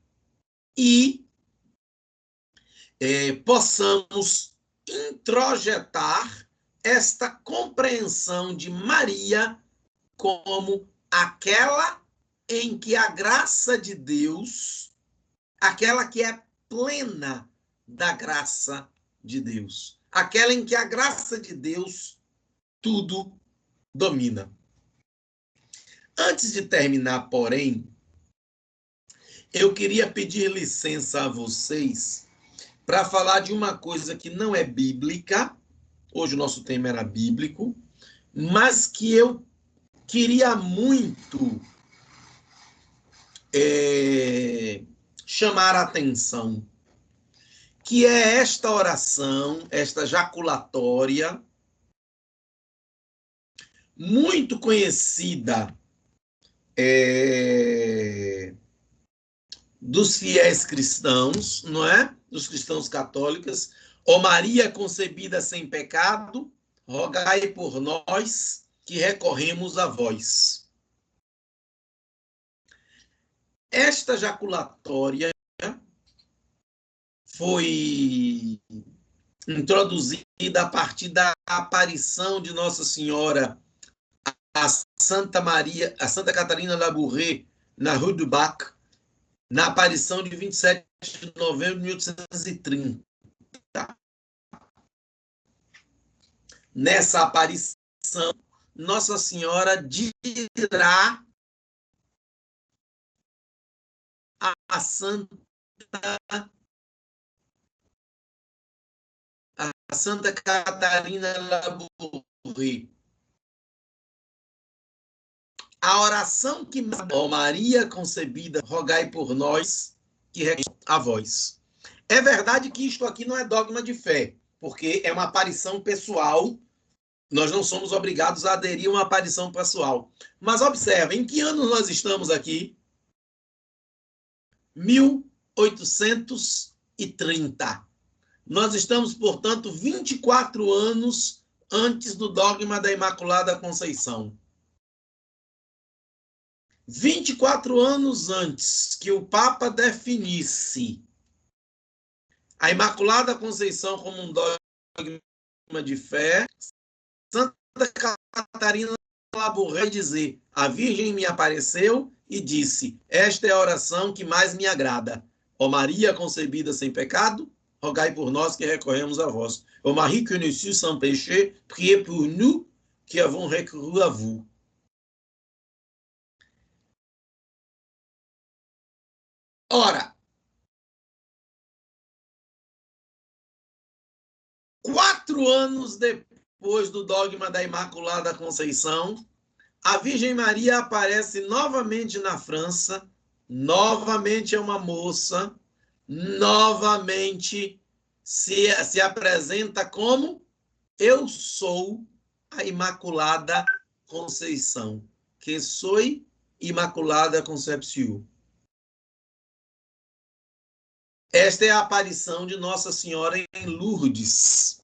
e possamos introjetar esta compreensão de Maria como aquela em que a graça de Deus, aquela que é plena da graça de Deus, aquela em que a graça de Deus tudo domina. Antes de terminar, porém, eu queria pedir licença a vocês para falar de uma coisa que não é bíblica. Hoje o nosso tema era bíblico, mas que eu queria muito chamar a atenção, que é esta oração, esta jaculatória, muito conhecida dos fiéis cristãos, não é? Dos cristãos católicos. Ó Maria concebida sem pecado, rogai por nós que recorremos a vós. Esta jaculatória foi introduzida a partir da aparição de Nossa Senhora a Santa Catarina Labouré, na Rue du Bac, na aparição de 27 de novembro de 1830. Nessa aparição, Nossa Senhora dirá a Santa Catarina Labouré: a oração que ó Maria concebida, rogai por nós que recorremos a vós. É verdade que isto aqui não é dogma de fé, porque é uma aparição pessoal. Nós não somos obrigados a aderir a uma aparição pessoal. Mas observem, em que ano nós estamos aqui? 1830. Nós estamos, portanto, 24 anos antes do dogma da Imaculada Conceição. 24 anos antes que o Papa definisse a Imaculada Conceição como um dogma de fé, Santa Catarina Labouré dizer: a Virgem me apareceu e disse: esta é a oração que mais me agrada. Ó Maria concebida sem pecado, rogai por nós que recorremos a vós. Ó Marie conçue sans péché, priez pour nous qui avons recouru à vous. Ora, 4 anos depois do dogma da Imaculada Conceição, a Virgem Maria aparece novamente na França, novamente é uma moça, novamente se apresenta como: eu sou a Imaculada Conceição, que sou Imaculada Concepción. Esta é a aparição de Nossa Senhora em Lourdes.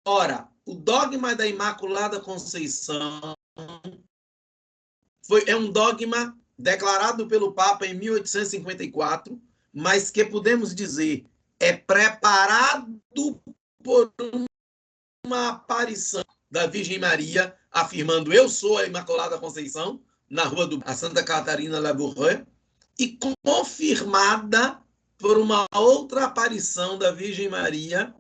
Ora, o dogma da Imaculada Conceição é um dogma declarado pelo Papa em 1854, mas que podemos dizer é preparado por uma aparição da Virgem Maria, afirmando: eu sou a Imaculada Conceição, na rua do Santa Catarina Labouré, e confirmada por uma outra aparição da Virgem Maria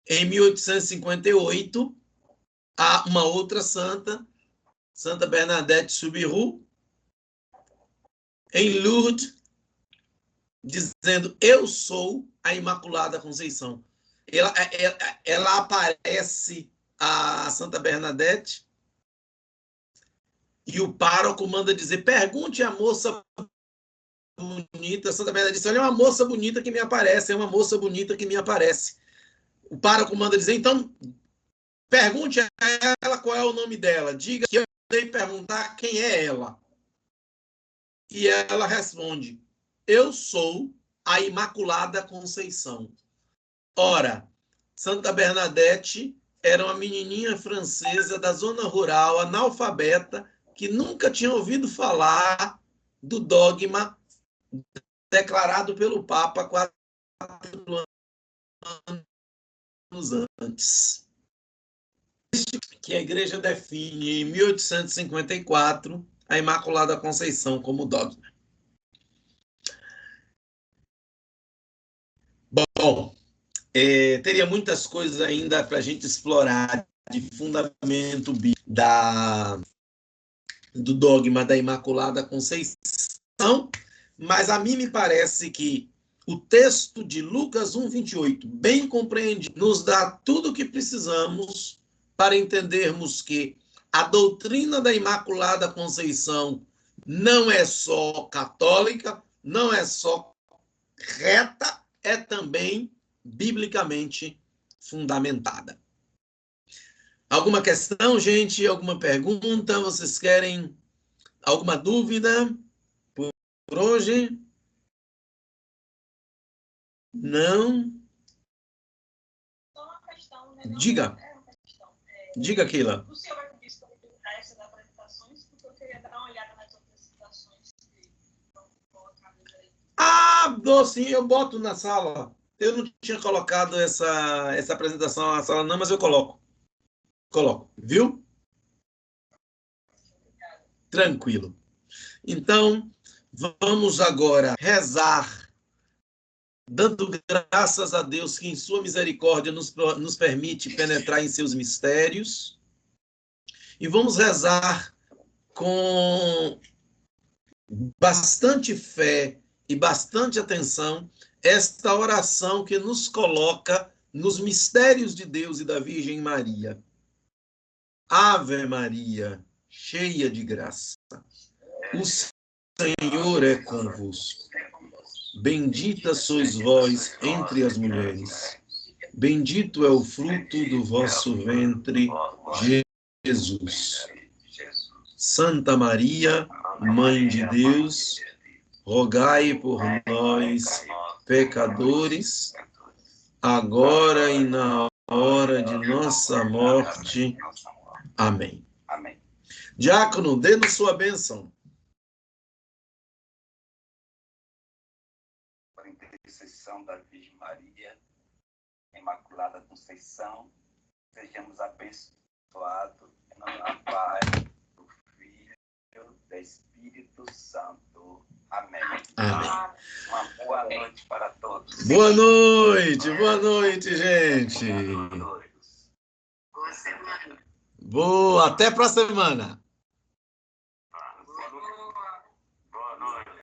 em 1858, a uma outra santa, Santa Bernadette Soubirous, em Lourdes, dizendo, eu sou a Imaculada Conceição. Ela aparece a Santa Bernadette e o pároco manda dizer, pergunte à moça bonita. Santa Bernadette disse, olha, é uma moça bonita que me aparece, é uma moça bonita que me aparece. O pároco manda dizer, então, pergunte a ela qual é o nome dela. Diga que eu irei perguntar quem é ela. E ela responde, eu sou a Imaculada Conceição. Ora, Santa Bernadette era uma menininha francesa da zona rural, analfabeta, que nunca tinha ouvido falar do dogma declarado pelo Papa 4 anos antes. Que a Igreja define em 1854 a Imaculada Conceição como dogma. Bom, teria muitas coisas ainda para a gente explorar de fundamento do dogma da Imaculada Conceição, mas a mim me parece que o texto de Lucas 1:28, bem compreendido, nos dá tudo o que precisamos para entendermos que a doutrina da Imaculada Conceição não é só católica, não é só reta, é também biblicamente fundamentada. Alguma questão, gente? Alguma pergunta? Vocês querem alguma dúvida por hoje? Não? Só uma questão, né? Diga. É uma questão. Diga, Keila. O senhor vai pedir para publicar essas apresentações, porque eu queria dar uma olhada nas outras citações que estão colocadas aí. Ah, sim, eu boto na sala. Eu não tinha colocado essa apresentação na sala, não, mas eu coloco. Coloco, viu? Tranquilo. Então, vamos agora rezar, dando graças a Deus que em sua misericórdia nos permite penetrar em seus mistérios. E vamos rezar com bastante fé e bastante atenção esta oração que nos coloca nos mistérios de Deus e da Virgem Maria. Ave Maria, cheia de graça, o Senhor é convosco. Bendita sois vós entre as mulheres. Bendito é o fruto do vosso ventre, Jesus. Santa Maria, Mãe de Deus, rogai por nós, pecadores, agora e na hora de nossa morte. Amém. Amém. Diácono, dê-nos sua bênção. Por intercessão da Virgem Maria, Imaculada Conceição, sejamos abençoados em nome do Pai, do Filho e do Espírito Santo. Amém. Amém. Uma boa noite para todos. Boa noite, gente. Boa semana. Boa, até para a semana.